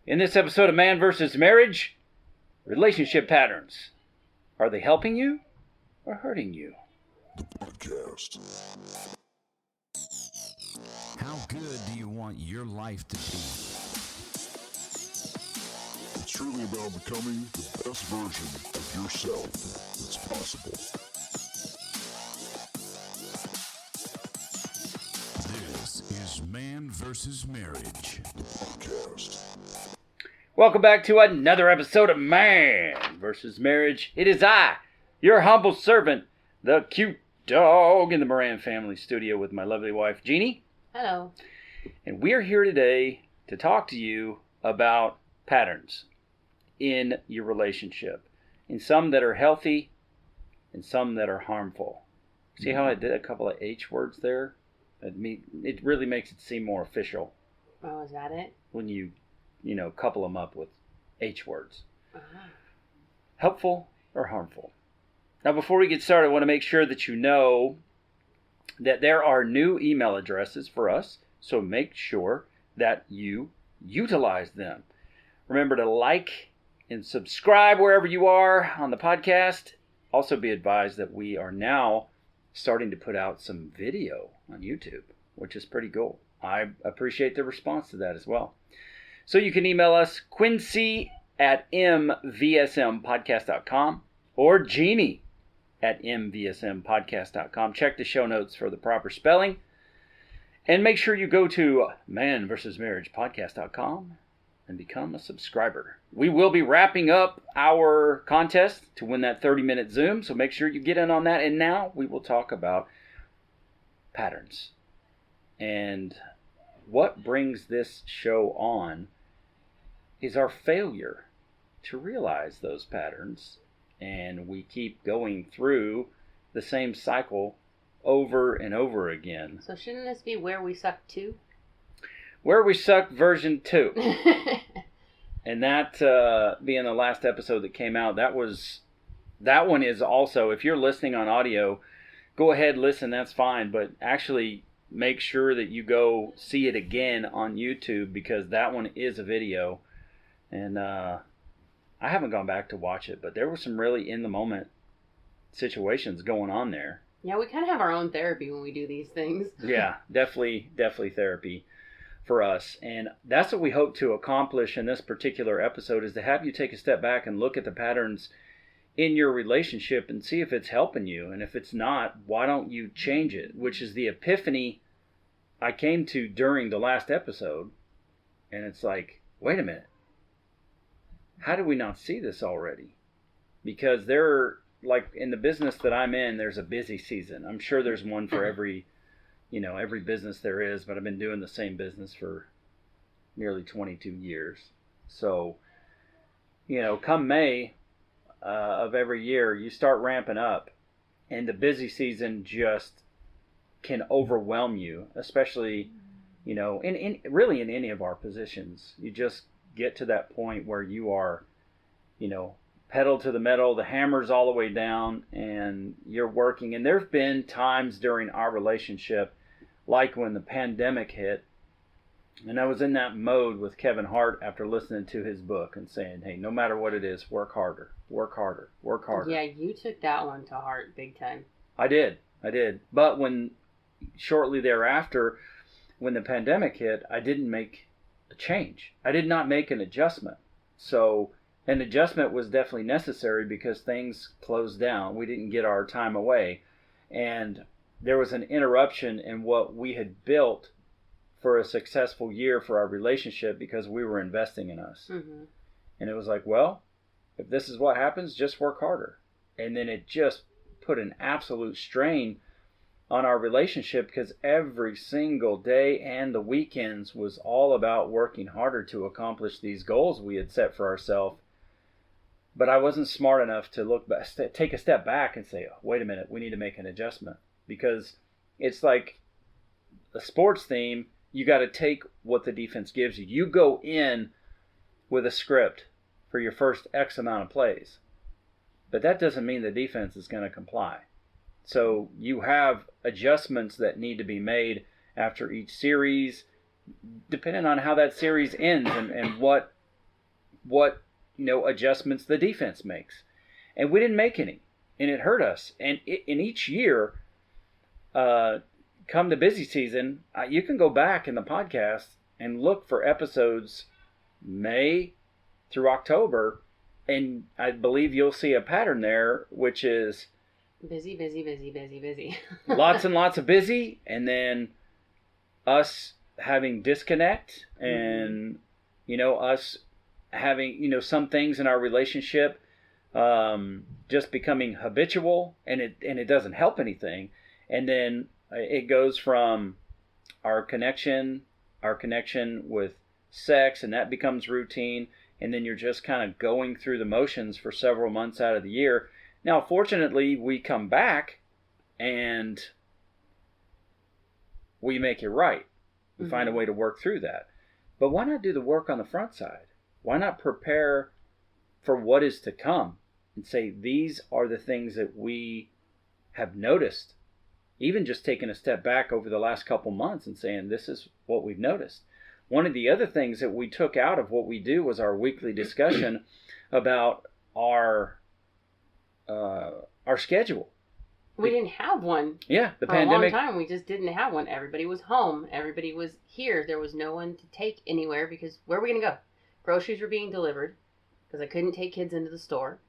In this episode of Man vs. Marriage, relationship patterns. Are they helping you or hurting you? The podcast. How good do you want your life to be? It's really about becoming the best version of yourself that's possible. This is Man vs. Marriage. The podcast. Welcome back to another episode of Man vs. Marriage. It is I, your humble servant, the cute dog in the Moran family studio with my lovely wife, Jeannie. Hello. And we are here today to talk to you about patterns in your relationship. In some that are healthy and some that are harmful. See how I did a couple of H words there? It really makes it seem more official. Oh, is that it? When you couple them up with H words. Uh-huh. Helpful or harmful. Now, before we get started, I want to make sure that you know that there are new email addresses for us, so make sure that you utilize them. Remember to like and subscribe wherever you are on the podcast. Also be advised that we are now starting to put out some video on YouTube, which is pretty cool. I appreciate the response to that as well. So you can email us, quincy@mvsmpodcast.com or Jeannie@mvsmpodcast.com. Check the show notes for the proper spelling. And make sure you go to manvsmarriagepodcast.com and become a subscriber. We will be wrapping up our contest to win that 30-minute Zoom, so make sure you get in on that. And now we will talk about patterns. And what brings this show on is our failure to realize those patterns. And we keep going through the same cycle over and over again. So shouldn't this be Where We Suck 2? Where We Suck version 2. And that being the last episode that came out, that one is also, if you're listening on audio, go ahead, listen, that's fine. But actually make sure that you go see it again on YouTube, because that one is a video. And I haven't gone back to watch it, but there were some really in-the-moment situations going on there. Yeah, we kind of have our own therapy when we do these things. Yeah, definitely therapy for us. And that's what we hope to accomplish in this particular episode, is to have you take a step back and look at the patterns in your relationship and see if it's helping you. And if it's not, why don't you change it? Which is the epiphany I came to during the last episode. And it's like, wait a minute. How do we not see this already? Because like in the business that I'm in, there's a busy season. I'm sure there's one for every business there is, but I've been doing the same business for nearly 22 years. So, come May of every year, you start ramping up, and the busy season just can overwhelm you, especially, really in any of our positions. You just get to that point where you are, pedal to the metal, the hammer's all the way down, and you're working. And there've been times during our relationship, like when the pandemic hit, and I was in that mode with Kevin Hart after listening to his book and saying, hey, no matter what it is, work harder, work harder, work harder. Yeah, you took that one to heart big time. I did. But shortly thereafter, when the pandemic hit, I didn't make a change. I did not make an adjustment. So an adjustment was definitely necessary because things closed down. We didn't get our time away. And there was an interruption in what we had built for a successful year for our relationship because we were investing in us. Mm-hmm. And it was like, well, if this is what happens, just work harder. And then it just put an absolute strain on our relationship because every single day and the weekends was all about working harder to accomplish these goals we had set for ourselves. But I wasn't smart enough to look back, take a step back and say, oh, wait a minute, we need to make an adjustment. Because it's like a sports theme, you got to take what the defense gives you. You go in with a script for your first X amount of plays, but that doesn't mean the defense is going to comply. So you have adjustments that need to be made after each series, depending on how that series ends and what what, adjustments the defense makes. And we didn't make any. And it hurt us. And in each year, come the busy season, you can go back in the podcast and look for episodes May through October, and I believe you'll see a pattern there, which is busy, busy, busy, busy, busy. lots and lots of busy, and then us having disconnect, and us having some things in our relationship just becoming habitual, and it doesn't help anything. And then it goes from our connection with sex, and that becomes routine, and then you're just kind of going through the motions for several months out of the year. Now, fortunately, we come back and we make it right. We find a way to work through that. But why not do the work on the front side? Why not prepare for what is to come and say, these are the things that we have noticed, even just taking a step back over the last couple months and saying, this is what we've noticed. One of the other things that we took out of what we do was our weekly discussion about our schedule. We didn't have one. Yeah, the for pandemic. a long time, we just didn't have one. Everybody was home. Everybody was here. There was no one to take anywhere because where are we going to go? Groceries were being delivered because I couldn't take kids into the store.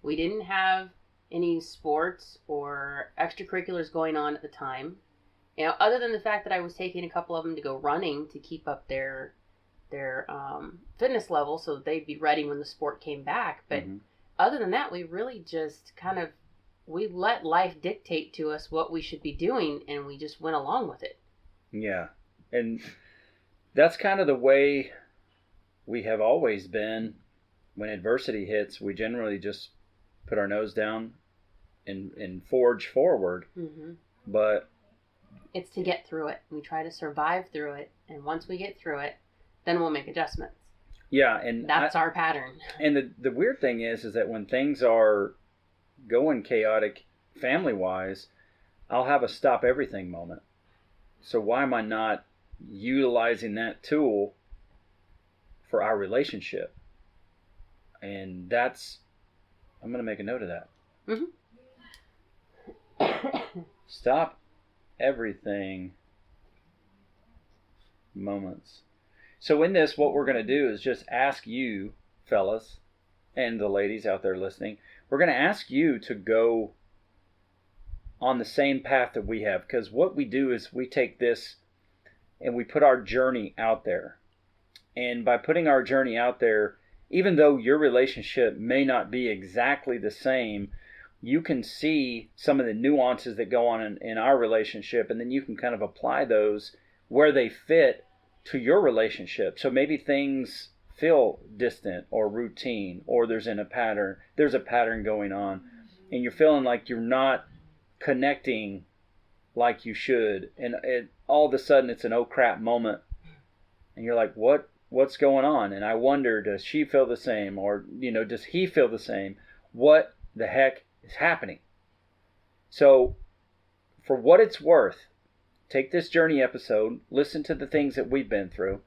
We didn't have any sports or extracurriculars going on at the time. Other than the fact that I was taking a couple of them to go running to keep up their fitness level so that they'd be ready when the sport came back. But other than that, we really just we let life dictate to us what we should be doing, and we just went along with it. Yeah. And that's kind of the way we have always been. When adversity hits, we generally just put our nose down and forge forward. But it's to get through it. We try to survive through it, and once we get through it, then we'll make adjustments. Yeah, and that's our pattern. And the weird thing is that when things are going chaotic family-wise, I'll have a stop everything moment. So why am I not utilizing that tool for our relationship? And I'm going to make a note of that. Stop everything moments. So in this, what we're going to do is just ask you, fellas, and the ladies out there listening, we're going to ask you to go on the same path that we have. Because what we do is we take this and we put our journey out there. And by putting our journey out there, even though your relationship may not be exactly the same, you can see some of the nuances that go on in our relationship, and then you can kind of apply those where they fit to your relationship. So maybe things feel distant or routine, or there's a pattern going on, and you're feeling like you're not connecting like you should, and all of a sudden it's an oh crap moment, and you're like, what's going on? And I wonder, does she feel the same, or does he feel the same? What the heck is happening? So for what it's worth, take this journey episode, listen to the things that we've been through,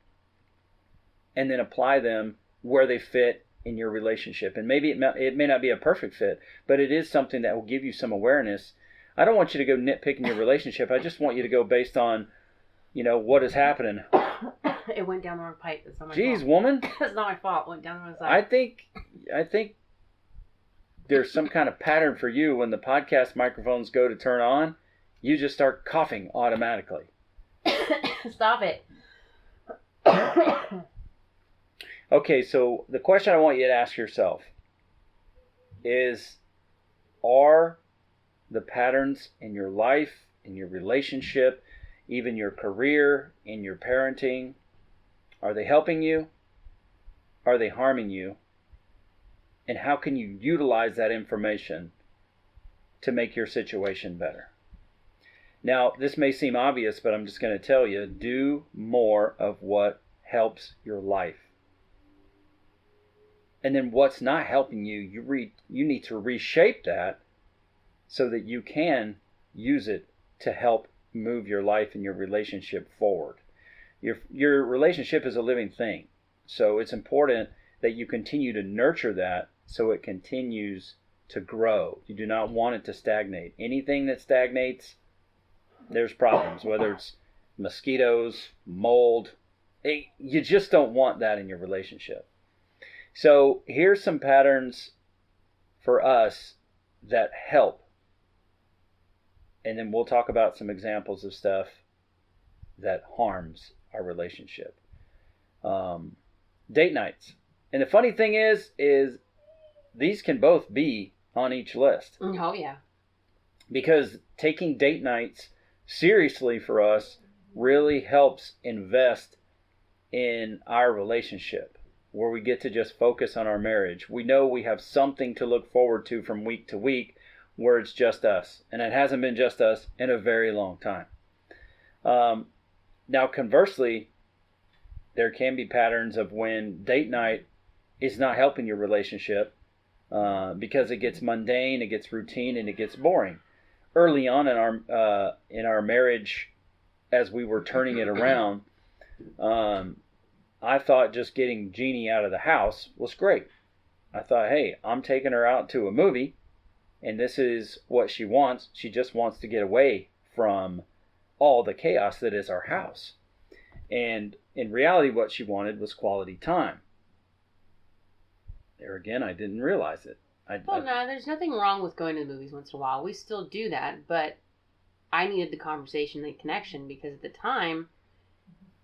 and then apply them where they fit in your relationship. And maybe it may not be a perfect fit, but it is something that will give you some awareness. I don't want you to go nitpicking your relationship. I just want you to go based on, what is happening. It went down the wrong pipe. It's not my Jeez, fault. woman. It's not my fault. It went down the wrong side. I think there's some kind of pattern for you. When the podcast microphones go to turn on, you just start coughing automatically. Stop it. Okay, so the question I want you to ask yourself is, are the patterns in your life, in your relationship, even your career, in your parenting, are they helping you? Are they harming you? And how can you utilize that information to make your situation better? Now, this may seem obvious, but I'm just going to tell you, do more of what helps your life. And then what's not helping you, you need to reshape that so that you can use it to help move your life and your relationship forward. Your relationship is a living thing. So it's important that you continue to nurture that so it continues to grow. You do not want it to stagnate. Anything that stagnates, there's problems, whether it's mosquitoes, mold. You just don't want that in your relationship. So here's some patterns for us that help. And then we'll talk about some examples of stuff that harms our relationship. Date nights. And the funny thing is these can both be on each list. Oh, yeah. Because taking date nights seriously for us really helps invest in our relationship, where we get to just focus on our marriage. We know we have something to look forward to from week to week where it's just us. And it hasn't been just us in a very long time. Now, conversely, there can be patterns of when date night is not helping your relationship because it gets mundane, it gets routine, and it gets boring. Early on in our marriage, as we were turning it around, I thought just getting Jeannie out of the house was great. I thought, hey, I'm taking her out to a movie, and this is what she wants. She just wants to get away from all the chaos that is our house. And in reality, what she wanted was quality time. There again, I didn't realize it. No, there's nothing wrong with going to the movies once in a while. We still do that, but I needed the conversation and the connection because at the time,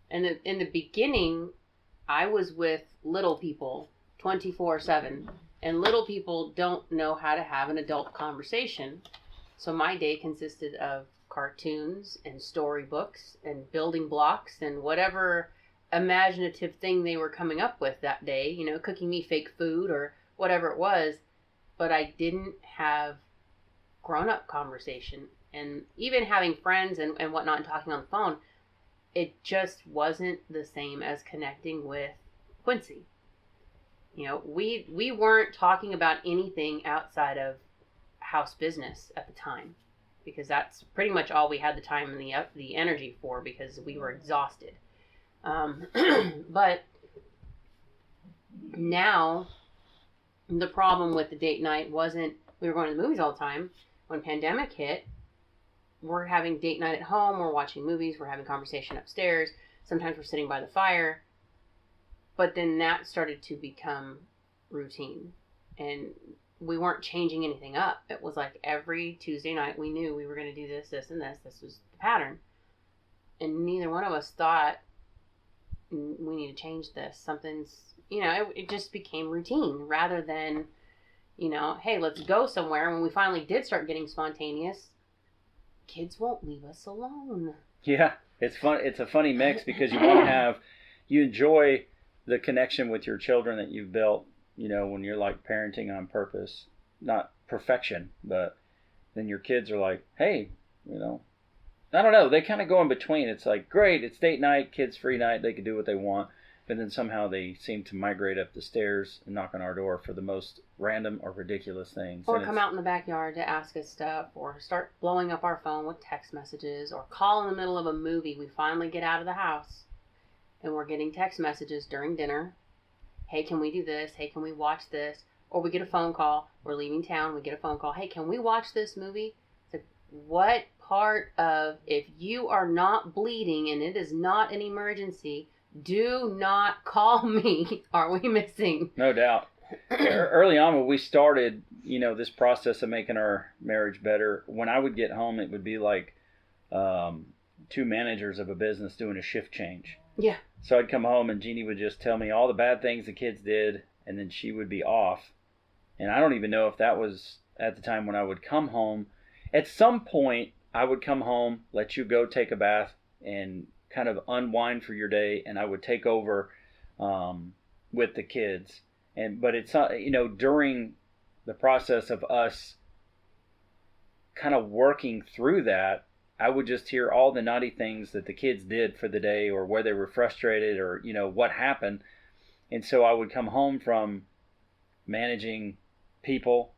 and in the beginning, I was with little people 24/7, and little people don't know how to have an adult conversation. So my day consisted of cartoons and storybooks and building blocks and whatever imaginative thing they were coming up with that day, cooking me fake food or whatever it was. But I didn't have grown-up conversation. And even having friends and whatnot and talking on the phone, it just wasn't the same as connecting with Quincy. We weren't talking about anything outside of house business at the time, because that's pretty much all we had the time and the energy for, because we were exhausted. But now the problem with the date night wasn't we were going to the movies all the time. When pandemic hit, we're having date night at home, we're watching movies, we're having conversation upstairs, sometimes we're sitting by the fire. But then that started to become routine, and we weren't changing anything up. It was like every Tuesday night we knew we were going to do this, this, and this. This was the pattern. And neither one of us thought we need to change this. Something's, it just became routine rather than, hey, let's go somewhere. When we finally did start getting spontaneous, kids won't leave us alone. Yeah, it's fun. It's a funny mix because you enjoy the connection with your children that you've built, when you're like parenting on purpose, not perfection, but then your kids are like, hey, I don't know. They kind of go in between. It's like, great, it's date night, kids free night. They can do what they want. But then somehow they seem to migrate up the stairs and knock on our door for the most random or ridiculous things. Or come out in the backyard to ask us stuff, or start blowing up our phone with text messages, or call in the middle of a movie. We finally get out of the house, and we're getting text messages during dinner. Hey, can we do this? Hey, can we watch this? Or we get a phone call. We're leaving town. We get a phone call. Hey, can we watch this movie? It's like, what part of, if you are not bleeding and it is not an emergency, do not call me, are we missing? No doubt. Early on when we started, this process of making our marriage better, when I would get home, it would be like two managers of a business doing a shift change. Yeah. So I'd come home and Jeannie would just tell me all the bad things the kids did, and then she would be off. And I don't even know if that was at the time when I would come home. At some point, I would come home, let you go take a bath, and kind of unwind for your day, and I would take over with the kids. But it's not, during the process of us kind of working through that, I would just hear all the naughty things that the kids did for the day, or where they were frustrated, or what happened. And so I would come home from managing people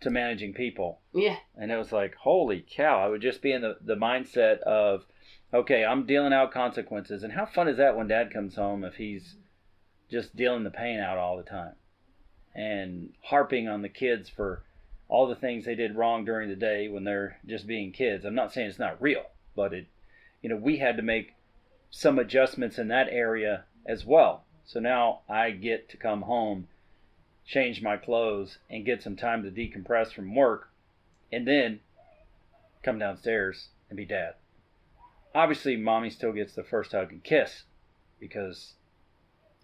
to managing people. Yeah. And it was like, holy cow, I would just be in the mindset of, okay, I'm dealing out consequences. And how fun is that when dad comes home if he's just dealing the pain out all the time and harping on the kids for all the things they did wrong during the day when they're just being kids. I'm not saying it's not real, but we had to make some adjustments in that area as well. So now I get to come home, change my clothes, and get some time to decompress from work, and then come downstairs and be dad. Obviously, mommy still gets the first hug and kiss because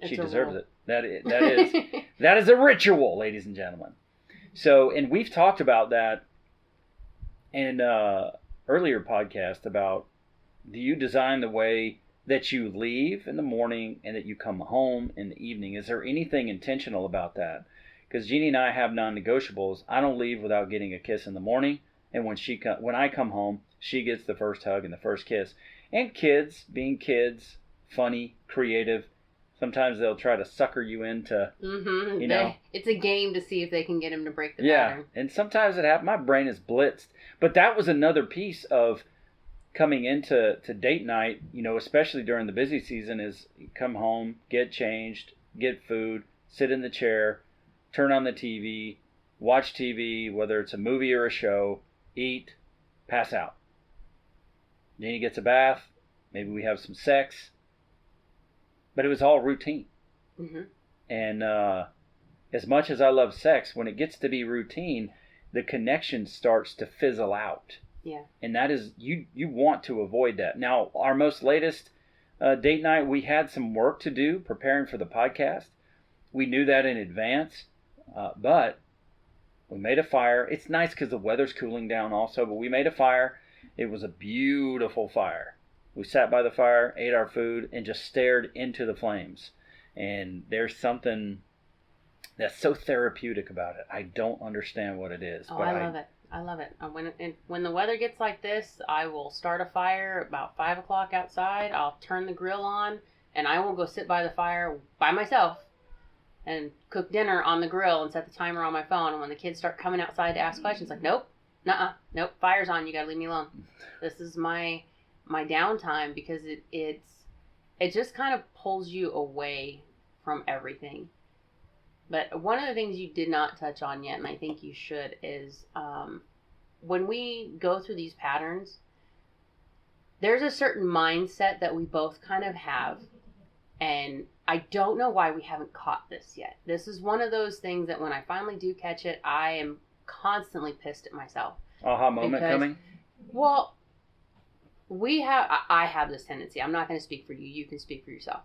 she deserves it. That is a ritual, ladies and gentlemen. So, and we've talked about that in earlier podcast about, do you design the way that you leave in the morning and that you come home in the evening? Is there anything intentional about that? Because Jeannie and I have non-negotiables. I don't leave without getting a kiss in the morning, and when I come home, she gets the first hug and the first kiss. And kids, being kids, funny, creative, sometimes they'll try to sucker you into, It's a game to see if they can get him to break the pattern. Yeah, and sometimes it happens. My brain is blitzed. But that was another piece of coming into date night, especially during the busy season, is come home, get changed, get food, sit in the chair, turn on the TV, watch TV, whether it's a movie or a show, eat, pass out. Jeannie gets a bath, maybe we have some sex, but it was all routine. Mm-hmm. And as much as I love sex, when it gets to be routine, the connection starts to fizzle out. Yeah. And that is, you want to avoid that. Now, our most latest date night, we had some work to do preparing for the podcast. We knew that in advance, but we made a fire. It's nice because the weather's cooling down also, but we made a fire. It was a beautiful fire. We sat by the fire, ate our food, and just stared into the flames. And there's something that's so therapeutic about it. I don't understand what it is. Oh, I love it. I love it. When the weather gets like this, I will start a fire about 5 o'clock outside. I'll turn the grill on, and I will go sit by the fire by myself and cook dinner on the grill and set the timer on my phone. And when the kids start coming outside to ask questions, like, nope, nope, fire's on. You got to leave me alone. This is my downtime, because it just kind of pulls you away from everything. But one of the things you did not touch on yet, and I think you should, is when we go through these patterns, there's a certain mindset that we both kind of have. And I don't know why we haven't caught this yet. This is one of those things that when I finally do catch it, I am constantly pissed at myself. Aha moment coming? Well, I have this tendency. I'm not going to speak for you. You can speak for yourself.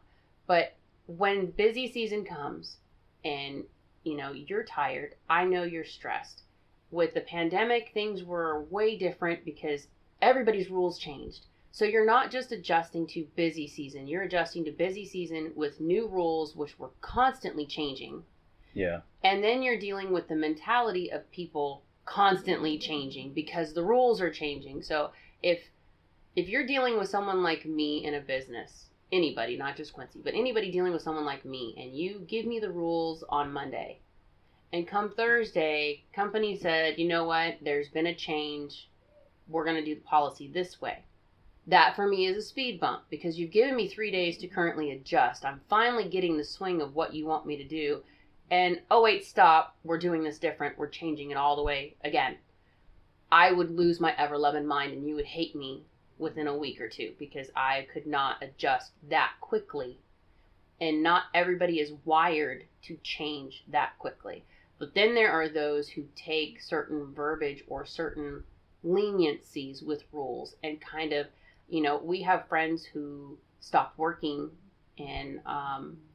But when busy season comes, and you're tired, I know you're stressed. With the pandemic, things were way different because everybody's rules changed. So you're not just adjusting to busy season, you're adjusting to busy season with new rules which were constantly changing. Yeah. And then you're dealing with the mentality of people constantly changing because the rules are changing. So if you're dealing with someone like me in a business, anybody, not just Quincy, but anybody dealing with someone like me, and you give me the rules on Monday, and come Thursday, company said, you know what, there's been a change, we're going to do the policy this way. That for me is a speed bump, because you've given me 3 days to currently adjust. I'm finally getting the swing of what you want me to do, and oh wait, stop, we're doing this different, we're changing it all the way again. I would lose my ever-loving mind, and you would hate me within a week or two, because I could not adjust that quickly. And not everybody is wired to change that quickly. But then there are those who take certain verbiage or certain leniencies with rules and kind of, we have friends who stopped working and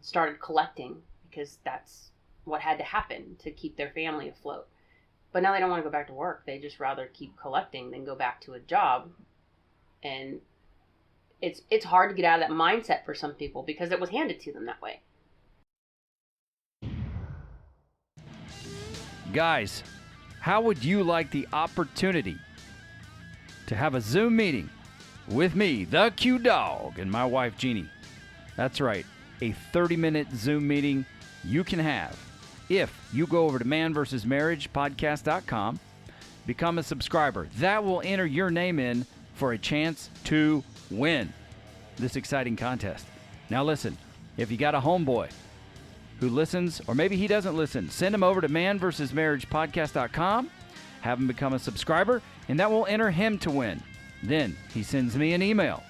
started collecting because that's what had to happen to keep their family afloat. But now they don't want to go back to work. They just rather keep collecting than go back to a job. And it's hard to get out of that mindset for some people because it was handed to them that way. Guys, how would you like the opportunity to have a Zoom meeting with me, the Q Dog, and my wife, Jeannie? That's right, a 30-minute Zoom meeting you can have if you go over to Manvsmarriagepodcast.com, become a subscriber. That will enter your name in for a chance to win this exciting contest. Now listen, if you got a homeboy who listens, or maybe he doesn't listen, send him over to manvsmarriagepodcast.com, have him become a subscriber, and that will enter him to win. Then he sends me an email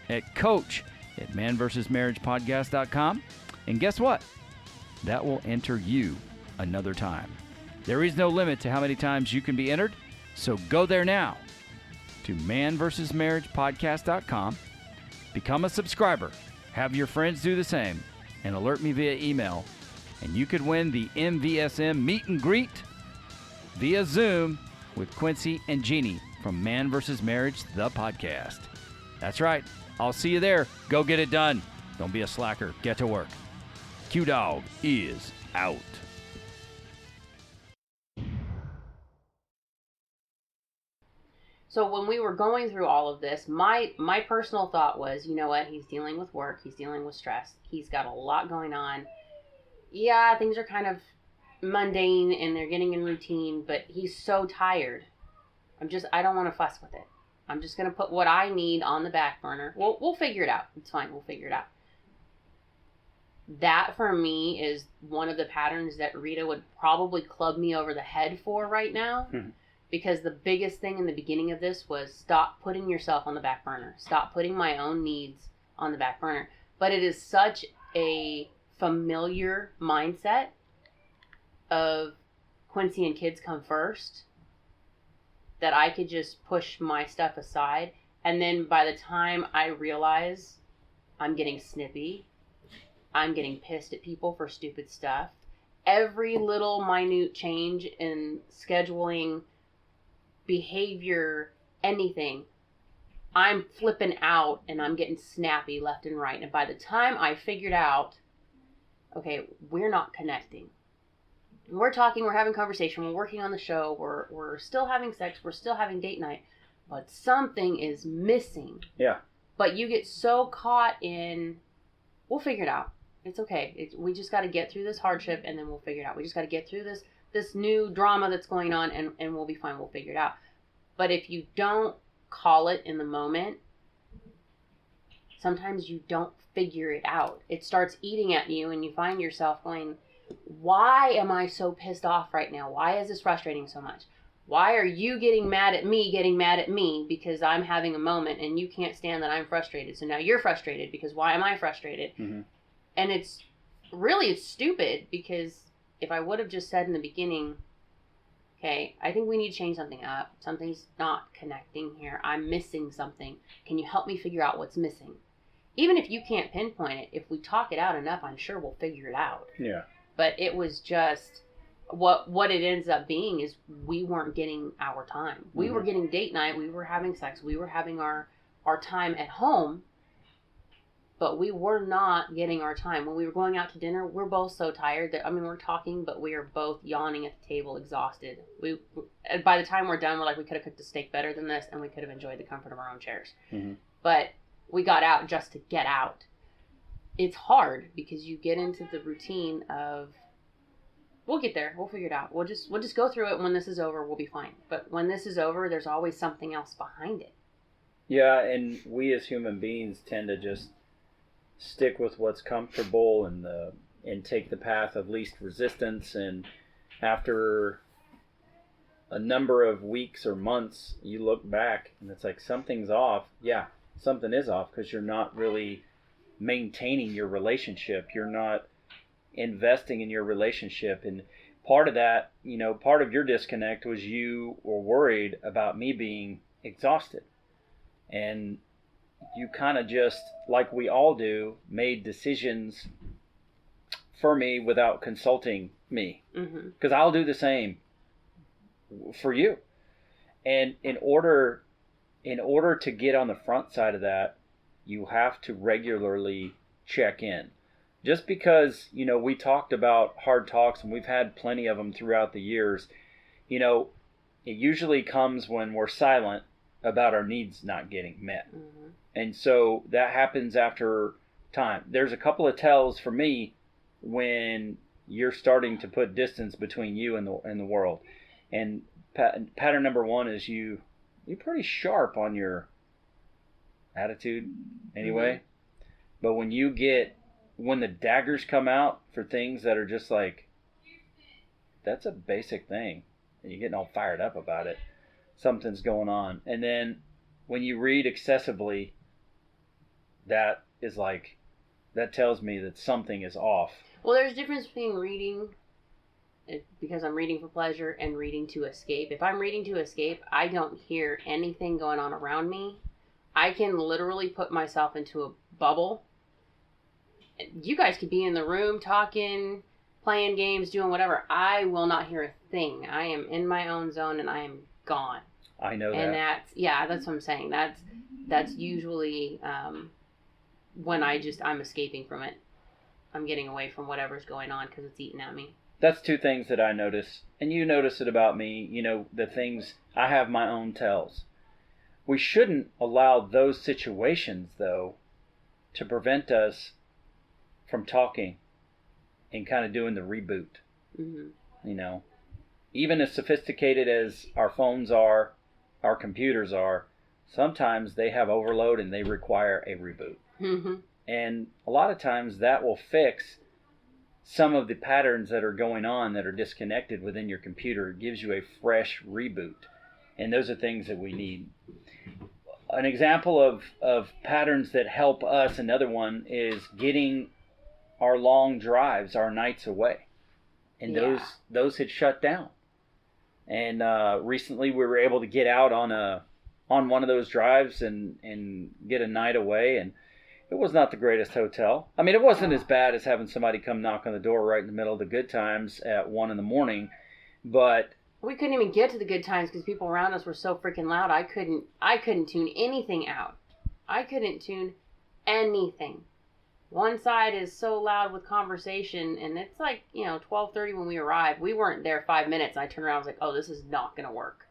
at coach@manvsmarriagepodcast.com, and guess what? That will enter you another time. There is no limit to how many times you can be entered, so go there now to manvsmarriagepodcast.com, become a subscriber, have your friends do the same, and alert me via email, and you could win the MVSM meet and greet via Zoom with Quincy and Jeannie from Man vs. Marriage, the podcast. That's right. I'll see you there. Go get it done. Don't be a slacker. Get to work. Q-Dog is out. So when we were going through all of this, my personal thought was, you know what? He's dealing with work. He's dealing with stress. He's got a lot going on. Yeah, things are kind of mundane and they're getting in routine, but he's so tired. I don't want to fuss with it. I'm just going to put what I need on the back burner. We'll figure it out. It's fine. We'll figure it out. That for me is one of the patterns that Rita would probably club me over the head for right now. Mm-hmm. Because the biggest thing in the beginning of this was stop putting yourself on the back burner. Stop putting my own needs on the back burner. But it is such a familiar mindset of Quincy and kids come first that I could just push my stuff aside. And then by the time I realize I'm getting snippy, I'm getting pissed at people for stupid stuff. Every little minute change in scheduling, behavior, anything, I'm flipping out and I'm getting snappy left and right. And by the time I figured out, okay, we're not connecting. We're talking, we're having conversation, we're working on the show, we're still having sex, we're still having date night, but something is missing. Yeah. But you get so caught in, we'll figure it out. It's okay. We just got to get through this hardship and then we'll figure it out. We just got to get through this new drama that's going on and we'll be fine. We'll figure it out. But if you don't call it in the moment, sometimes you don't figure it out. It starts eating at you and you find yourself going, why am I so pissed off right now? Why is this frustrating so much? Why are you getting mad at me because I'm having a moment and you can't stand that I'm frustrated? So now you're frustrated because why am I frustrated? Mm-hmm. And it's stupid because if I would have just said in the beginning, okay, I think we need to change something up. Something's not connecting here. I'm missing something. Can you help me figure out what's missing? Even if you can't pinpoint it, if we talk it out enough, I'm sure we'll figure it out. Yeah. But it was just, what it ends up being is we weren't getting our time. Mm-hmm. We were getting date night. We were having sex. We were having our time at home. But we were not getting our time. When we were going out to dinner, we're both so tired that, we're talking, but we are both yawning at the table, exhausted. By the time we're done, we're like, we could have cooked a steak better than this, and we could have enjoyed the comfort of our own chairs. Mm-hmm. But we got out just to get out. It's hard because you get into the routine of, we'll get there, we'll figure it out. We'll just go through it. When this is over, we'll be fine. But when this is over, there's always something else behind it. Yeah, and we as human beings tend to just stick with what's comfortable and take the path of least resistance. And after a number of weeks or months, you look back and it's like something's off. Yeah, something is off because you're not really maintaining your relationship. You're not investing in your relationship. And part of that, part of your disconnect was you were worried about me being exhausted. And you kind of just, like we all do, made decisions for me without consulting me. Because I'll do the same for you. And in order to get on the front side of that, you have to regularly check in. Just because, we talked about hard talks and we've had plenty of them throughout the years, it usually comes when we're silent about our needs not getting met. Mm-hmm. And so that happens after time. There's a couple of tells for me when you're starting to put distance between you and the world. And pattern number one is you're pretty sharp on your attitude anyway. Mm-hmm. But when you get when the daggers come out for things that are just like, that's a basic thing, and you're getting all fired up about it, something's going on. And then when you read excessively, that is like, that tells me that something is off. Well, there's a difference between reading because I'm reading for pleasure and reading to escape. If I'm reading to escape, I don't hear anything going on around me. I can literally put myself into a bubble. You guys could be in the room talking, playing games, doing whatever. I will not hear a thing. I am in my own zone and I am gone. I know that. And that's what I'm saying. That's usually when I'm escaping from it. I'm getting away from whatever's going on because it's eating at me. That's two things that I notice, and you notice it about me. You know, the things, I have my own tells. We shouldn't allow those situations, though, to prevent us from talking and kind of doing the reboot. Mm-hmm. You know, even as sophisticated as our phones are, our computers are, sometimes they have overload and they require a reboot. Mm-hmm. And a lot of times that will fix some of the patterns that are going on that are disconnected within your computer. It gives you a fresh reboot. And those are things that we need. An example of patterns that help us, another one, is getting our long drives, our nights away. And those had shut down. And recently we were able to get out on one of those drives and get a night away, and it was not the greatest hotel. I mean, it wasn't as bad as having somebody come knock on the door right in the middle of the good times at 1 a.m, but we couldn't even get to the good times because people around us were so freaking loud. I couldn't tune anything out. I couldn't tune anything. One side is so loud with conversation, and it's like, 12:30 when we arrived. We weren't there 5 minutes. I turned around, I was like, oh, this is not going to work.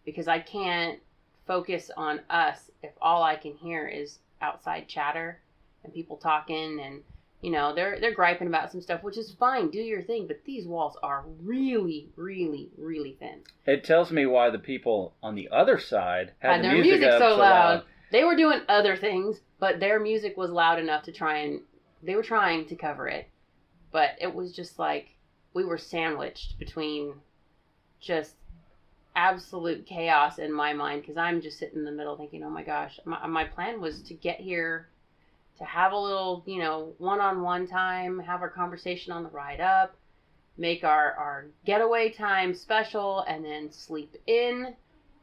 Because I can't focus on us if all I can hear is outside chatter and people talking, and they're griping about some stuff, which is fine, do your thing, but these walls are really, really, really thin. It tells me why the people on the other side had their music so loud. They were doing other things, but their music was loud enough they were trying to cover it, but it was just like we were sandwiched between just absolute chaos in my mind, because I'm just sitting in the middle thinking, oh my gosh, my plan was to get here, to have a little, one-on-one time, have our conversation on the ride up, make our getaway time special, and then sleep in,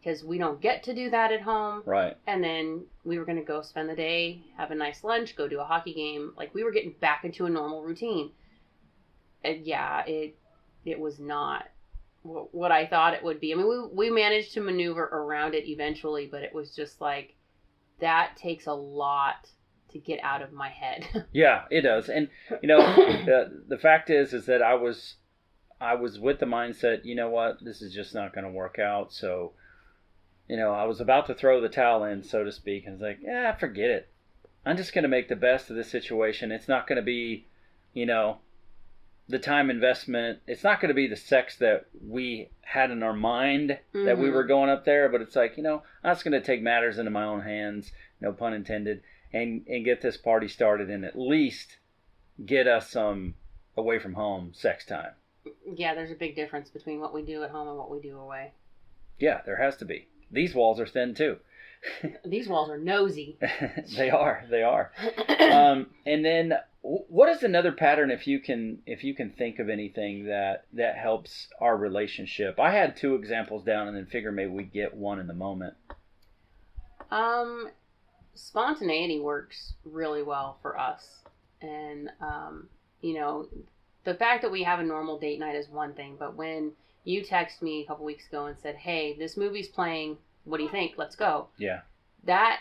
because we don't get to do that at home. Right. And then we were going to go spend the day, have a nice lunch, go do a hockey game. Like, we were getting back into a normal routine. And yeah, it was not what I thought it would be. I mean, we managed to maneuver around it eventually, but it was just like, that takes a lot to get out of my head. Yeah, it does. And the fact is that I was with the mindset, you know what, this is just not going to work out. So, I was about to throw the towel in, so to speak, and it's like, yeah, forget it. I'm just going to make the best of this situation. It's not going to be, the time investment. It's not going to be the sex that we had in our mind that we were going up there, but it's like, I'm just going to take matters into my own hands, no pun intended, and get this party started and at least get us some away from home sex time. Yeah, there's a big difference between what we do at home and what we do away. Yeah, there has to be. These walls are thin too. These walls are nosy. They are. And then what is another pattern, if you can think of anything that helps our relationship? I had 2 examples down, and then figure maybe we get one in the moment. Spontaneity works really well for us. And, the fact that we have a normal date night is one thing, but when you texted me a couple weeks ago and said, hey, this movie's playing, what do you think? Let's go. Yeah. That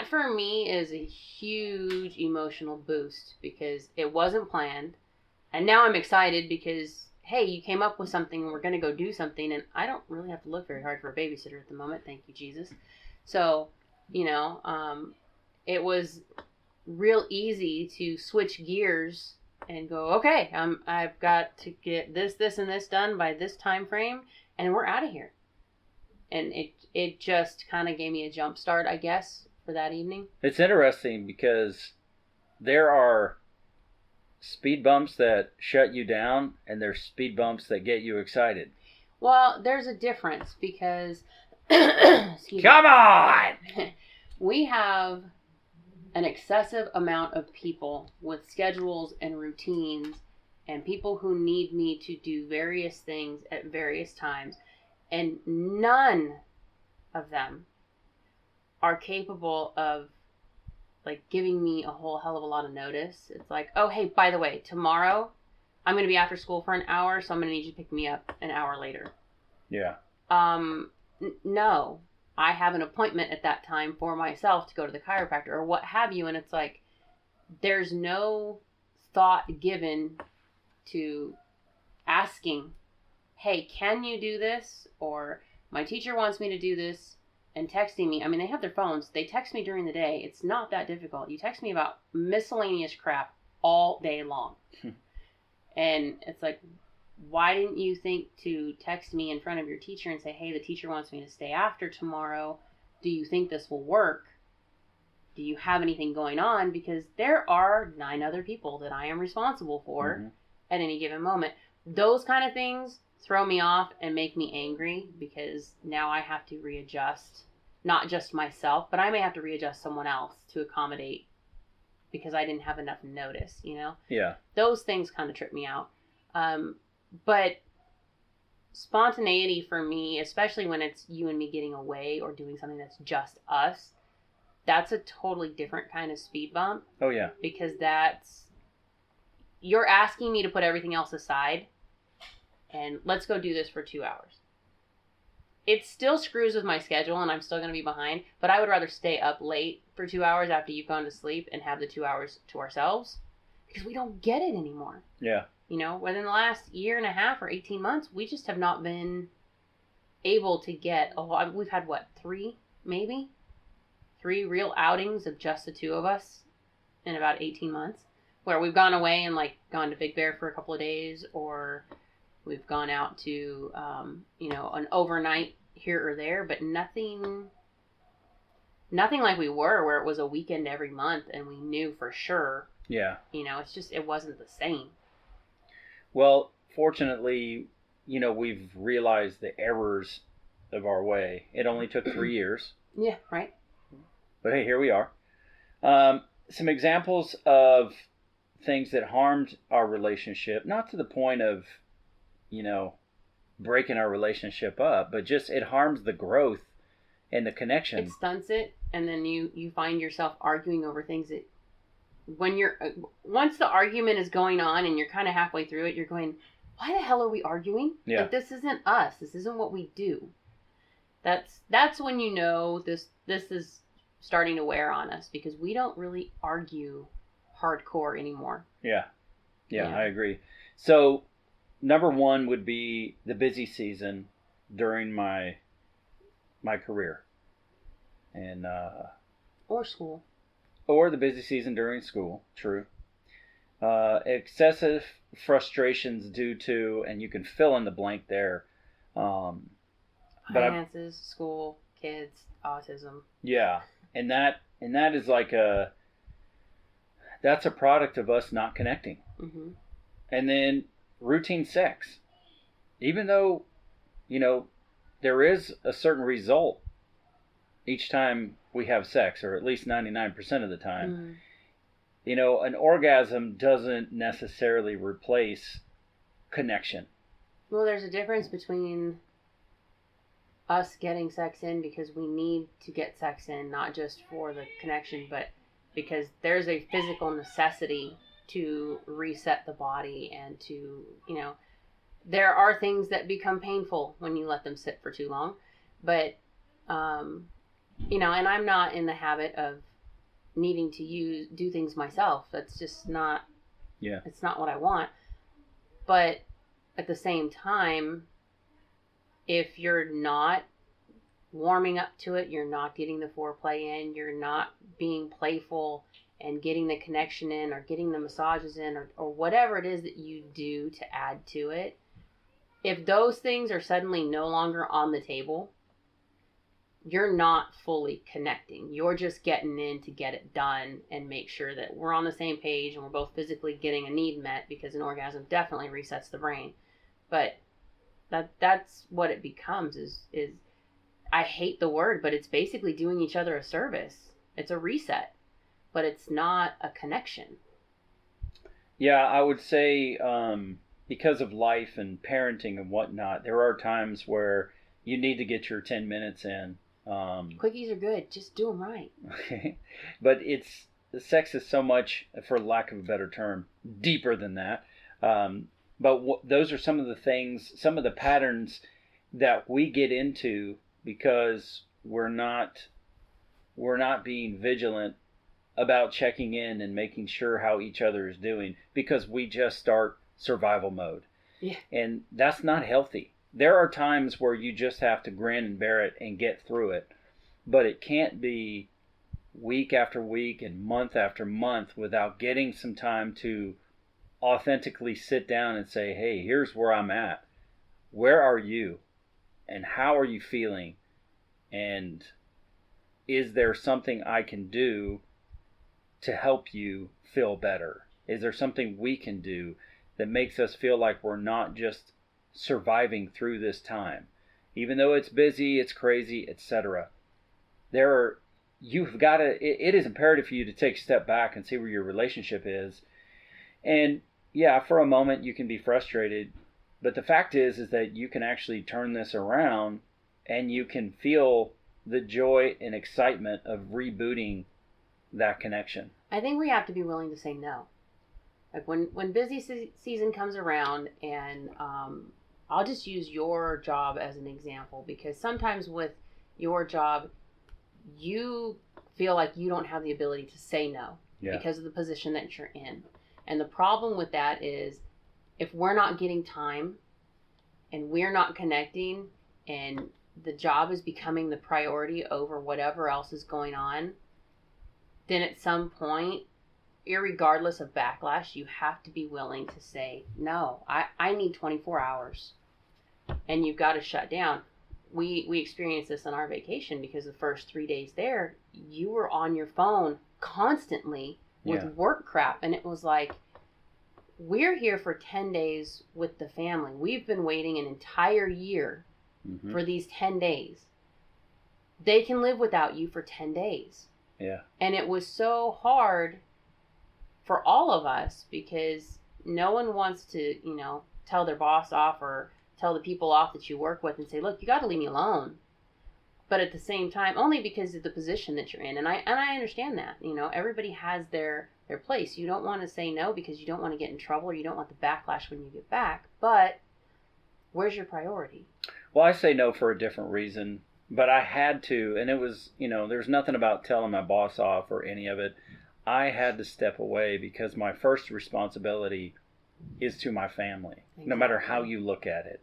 for me is a huge emotional boost, because it wasn't planned. And now I'm excited because, hey, you came up with something and we're going to go do something. And I don't really have to look very hard for a babysitter at the moment. Thank you, Jesus. So, it was real easy to switch gears and go, okay, I've got to get this, and this done by this time frame, and we're out of here. And it just kind of gave me a jump start, I guess, for that evening. It's interesting because there are speed bumps that shut you down, and there's speed bumps that get you excited. Well, there's a difference because, excuse Come on! me, we have an excessive amount of people with schedules and routines and people who need me to do various things at various times, and none of them are capable of like giving me a whole hell of a lot of notice. It's like, oh, hey, by the way, tomorrow I'm going to be after school for an hour, so I'm going to need you to pick me up an hour later. Yeah. No, I have an appointment at that time for myself to go to the chiropractor or what have you. And it's like, there's no thought given to asking, hey, can you do this? Or my teacher wants me to do this, and texting me. I mean, they have their phones. They text me during the day. It's not that difficult. You text me about miscellaneous crap all day long. And it's like, why didn't you think to text me in front of your teacher and say, hey, the teacher wants me to stay after tomorrow. Do you think this will work? Do you have anything going on? Because there are 9 other people that I am responsible for at any given moment. Those kind of things throw me off and make me angry because now I have to readjust, not just myself, but I may have to readjust someone else to accommodate because I didn't have enough notice, you know? Yeah. Those things kind of trip me out. But spontaneity for me, especially when it's you and me getting away or doing something that's just us, that's a totally different kind of speed bump. Oh, yeah. Because you're asking me to put everything else aside and let's go do this for 2 hours. It still screws with my schedule and I'm still going to be behind, but I would rather stay up late for 2 hours after you've gone to sleep and have the 2 hours to ourselves because we don't get it anymore. Yeah. You know, within the last year and a half or 18 months, we just have not been able to get a lot. We've had, 3 real outings of just the 2 of us in about 18 months, where we've gone away and like gone to Big Bear for a couple of days, or we've gone out to, an overnight here or there, but nothing like we were, where it was a weekend every month and we knew for sure. Yeah. You know, it's just, it wasn't the same. Well, fortunately, we've realized the errors of our way. It only took 3 years. Yeah, right. But hey, here we are. Some examples of things that harmed our relationship, not to the point of, breaking our relationship up, but just it harms the growth and the connection. It stunts it, and then you find yourself arguing over things that once the argument is going on and you're kind of halfway through it, you're going, why the hell are we arguing? Yeah. Like, this isn't us. This isn't what we do. That's when you know this is starting to wear on us because we don't really argue hardcore anymore. Yeah, I agree. So, number 1 would be the busy season during my career, and Or school. Or the busy season during school. True. Excessive frustrations due to, and you can fill in the blank there. Finances, school, kids, autism. Yeah, and that is like that's a product of us not connecting. Mm-hmm. And then routine sex, even though there is a certain result each time we have sex, or at least 99% of the time. An orgasm doesn't necessarily replace connection. Well, there's a difference between us getting sex in because we need to get sex in, not just for the connection, but because there's a physical necessity to reset the body and to, there are things that become painful when you let them sit for too long. But, and I'm not in the habit of needing to do things myself. That's just not, it's not what I want. But at the same time, if you're not warming up to it, you're not getting the foreplay in, you're not being playful and getting the connection in or getting the massages in or whatever it is that you do to add to it, if those things are suddenly no longer on the table, you're not fully connecting. You're just getting in to get it done and make sure that we're on the same page and we're both physically getting a need met, because an orgasm definitely resets the brain. But that's what it becomes is I hate the word, but it's basically doing each other a service. It's a reset, but it's not a connection. Yeah, I would say because of life and parenting and whatnot, there are times where you need to get your 10 minutes in. Quickies are good. Just do them right. Okay. But sex is so much, for lack of a better term, deeper than that. But those are some of the things, some of the patterns that we get into because we're not being vigilant about checking in and making sure how each other is doing, because we just start survival mode. Yeah. And that's not healthy. There are times where you just have to grin and bear it and get through it. But it can't be week after week and month after month without getting some time to authentically sit down and say, hey, here's where I'm at. Where are you? And how are you feeling? And is there something I can do to help you feel better? Is there something we can do that makes us feel like we're not just surviving through this time, even though it's busy, it's crazy, etc.? You've got to, it is imperative for you to take a step back and see where your relationship is. And yeah, for a moment you can be frustrated, but the fact is that you can actually turn this around and you can feel the joy and excitement of rebooting that connection. I think we have to be willing to say no. Like when busy season comes around, and I'll just use your job as an example, because sometimes with your job, you feel like you don't have the ability to say no because of the position that you're in. And the problem with that is, if we're not getting time and we're not connecting and the job is becoming the priority over whatever else is going on, then at some point, irregardless of backlash, you have to be willing to say, no, I need 24 hours. And you've got to shut down. We experienced this on our vacation, because the first 3 days there, you were on your phone constantly with work crap. And it was like, we're here for 10 days with the family. We've been waiting an entire year for these 10 days. They can live without you for 10 days. Yeah. And it was so hard for all of us, because no one wants to, tell their boss off or tell the people off that you work with and say, look, you got to leave me alone. But at the same time, only because of the position that you're in. And I understand that, everybody has their place. You don't want to say no because you don't want to get in trouble, or you don't want the backlash when you get back. But where's your priority? Well, I say no for a different reason, but I had to, and it was, there's nothing about telling my boss off or any of it. I had to step away because my first responsibility is to my family, no matter how you look at it.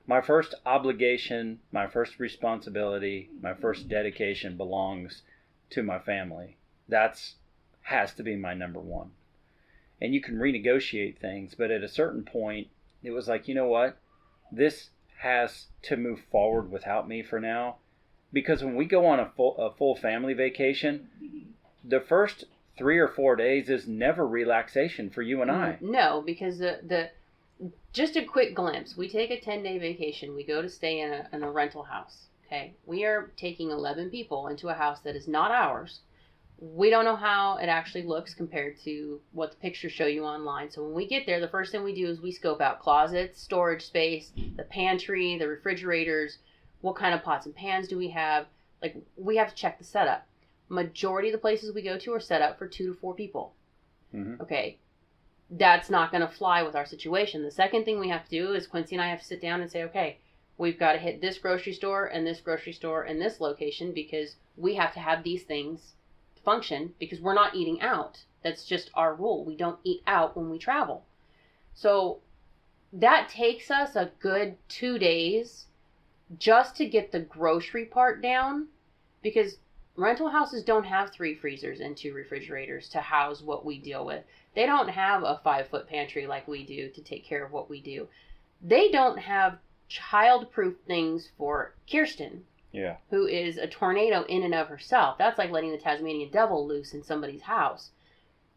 My first obligation, my first responsibility, my first dedication belongs to my family. That's has to be my number one. And you can renegotiate things, but at a certain point, it was like, you know what? This has to move forward without me for now. Because when we go on a full family vacation, the first 3 or 4 days is never relaxation for you and I. No, because the just a quick glimpse. We take a 10-day vacation. We go to stay in a rental house. Okay, we are taking 11 people into a house that is not ours. We don't know how it actually looks compared to what the pictures show you online. So when we get there, the first thing we do is we scope out closets, storage space, the pantry, the refrigerators. What kind of pots and pans do we have? Like, we have to check the setup. Majority of the places we go to are set up for 2 to 4 people. Okay, that's not going to fly with our situation. The second thing we have to do is Quincy and I have to sit down and say, okay, we've got to hit this grocery store and this grocery store and this location, because we have to have these things function, because we're not eating out. That's just our rule. We don't eat out when we travel. So that takes us a good 2 days just to get the grocery part down, because rental houses don't have 3 freezers and 2 refrigerators to house what we deal with. They don't have a 5-foot pantry like we do to take care of what we do. They don't have child-proof things for Kirsten. Yeah. who is a tornado in and of herself. That's like letting the Tasmanian devil loose in somebody's house.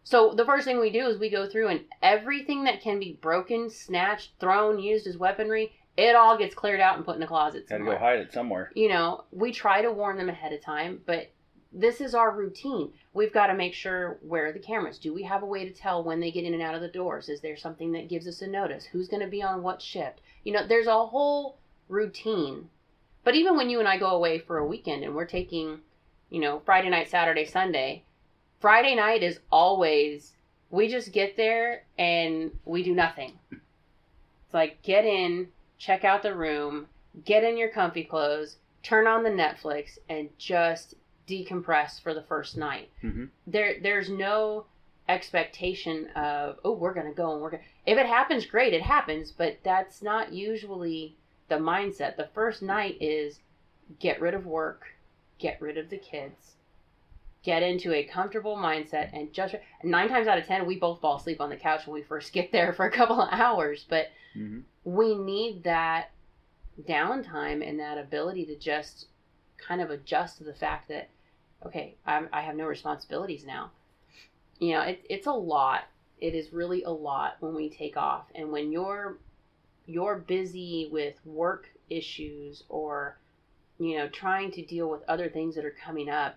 So the first thing we do is we go through and everything that can be broken, snatched, thrown, used as weaponry, it all gets cleared out and put in a closet Had to somewhere. go hide it somewhere. You know, we try to warn them ahead of time, but this is our routine. We've got to make sure, where are the cameras? Do we have a way to tell when they get in and out of the doors? Is there something that gives us a notice? Who's going to be on what shift? You know, there's a whole routine. But even when you and I go away for a weekend and we're taking, you know, Friday night, Saturday, Sunday, Friday night is always, we just get there and we do nothing. It's like, get in, check out the room, get in your comfy clothes, turn on the Netflix, and just decompress for the first night. Mm-hmm. There's no expectation of, oh, we're going to go and we're going to... If it happens, great, it happens, but that's not usually the mindset. The first night is get rid of work, get rid of the kids, get into a comfortable mindset, and just 9 times out of 10 we both fall asleep on the couch when we first get there for a couple of hours, but we need that downtime and that ability to just kind of adjust to the fact that, okay, I have no responsibilities now. You know, it's a lot. It is really a lot when we take off, and when you're busy with work issues or, you know, trying to deal with other things that are coming up,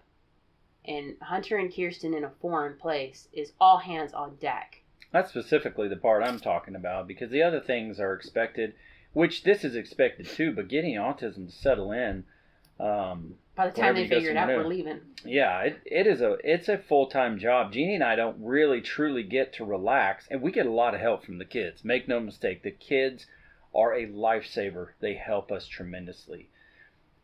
and Hunter and Kirsten in a foreign place is all hands on deck. That's specifically the part I'm talking about, because the other things are expected, which this is expected too, but getting autism to settle in. By the time they figure it out, we're leaving. Yeah, it's a full-time job. Jeannie and I don't really truly get to relax, and we get a lot of help from the kids. Make no mistake, the kids are a lifesaver. They help us tremendously.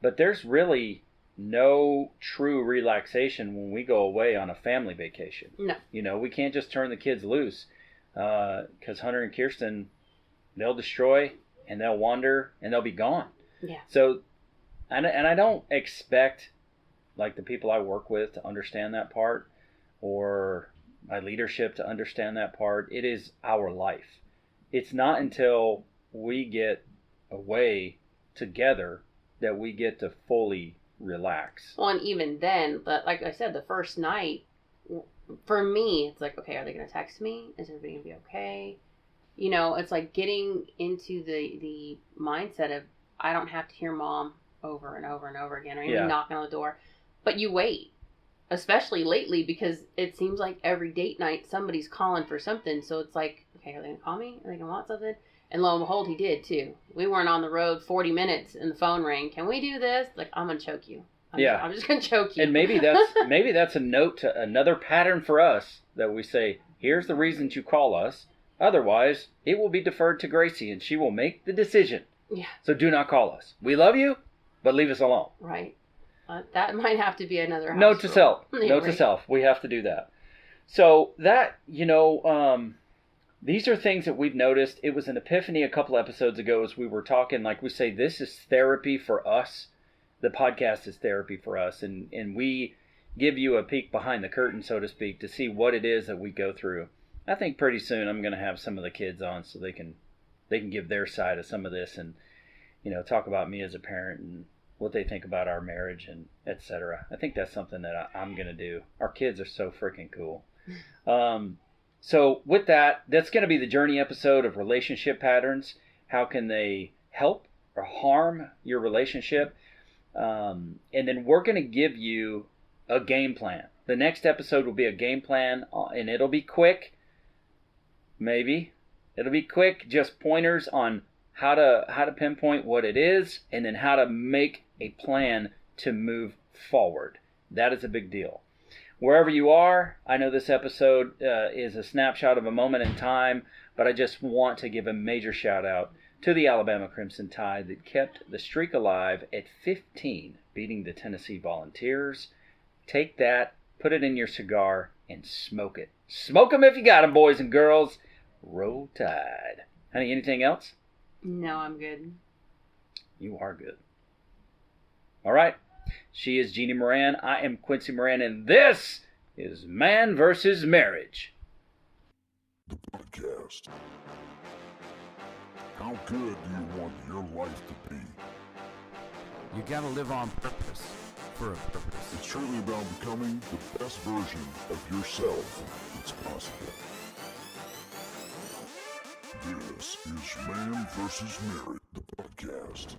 But there's really no true relaxation when we go away on a family vacation. No. You know, we can't just turn the kids loose, because Hunter and Kirsten, they'll destroy and they'll wander and they'll be gone. Yeah. So, and I don't expect like the people I work with to understand that part, or my leadership to understand that part. It is our life. It's not until we get away together that we get to fully relax. Well, and even then, but like I said, the first night, for me, it's like, okay, are they going to text me? Is everybody going to be okay? You know, it's like getting into the mindset of, I don't have to hear mom over and over and over again, or even knocking on the door. But you wait, especially lately, because it seems like every date night somebody's calling for something. So it's like, okay, are they going to call me? Are they going to want something? And lo and behold, he did too. We weren't on the road 40 minutes and the phone rang. Can we do this? Like, I'm going to choke you. I'm just going to choke you. And maybe that's a note to another pattern for us that we say, here's the reasons you call us. Otherwise, it will be deferred to Gracie and she will make the decision. Yeah. So do not call us. We love you, but leave us alone. Right. That might have to be another house Note to rule. self. Yeah, Note to self. We have to do that. So that, these are things that we've noticed. It was an epiphany a couple episodes ago as we were talking, like we say, this is therapy for us. The podcast is therapy for us. And we give you a peek behind the curtain, so to speak, to see what it is that we go through. I think pretty soon I'm going to have some of the kids on so they can give their side of some of this and, talk about me as a parent and what they think about our marriage and etc. I think that's something that I'm going to do. Our kids are so freaking cool. So with that, that's going to be the journey episode of relationship patterns. How can they help or harm your relationship? And then we're going to give you a game plan. The next episode will be a game plan, and it'll be quick. Maybe it'll be quick, just pointers on how to pinpoint what it is, and then how to make a plan to move forward. That is a big deal. Wherever you are, I know this episode is a snapshot of a moment in time, but I just want to give a major shout out to the Alabama Crimson Tide that kept the streak alive at 15, beating the Tennessee Volunteers. Take that, put it in your cigar, and smoke it. Smoke them if you got them, boys and girls. Roll Tide. Honey, anything else? No, I'm good. You are good. All right. She is Jeannie Moran. I am Quincy Moran, and this is Man vs. Marriage. The podcast. How good do you want your life to be? You gotta live on purpose for a purpose. It's truly about becoming the best version of yourself that's possible. This is Man vs. Marriage, the podcast.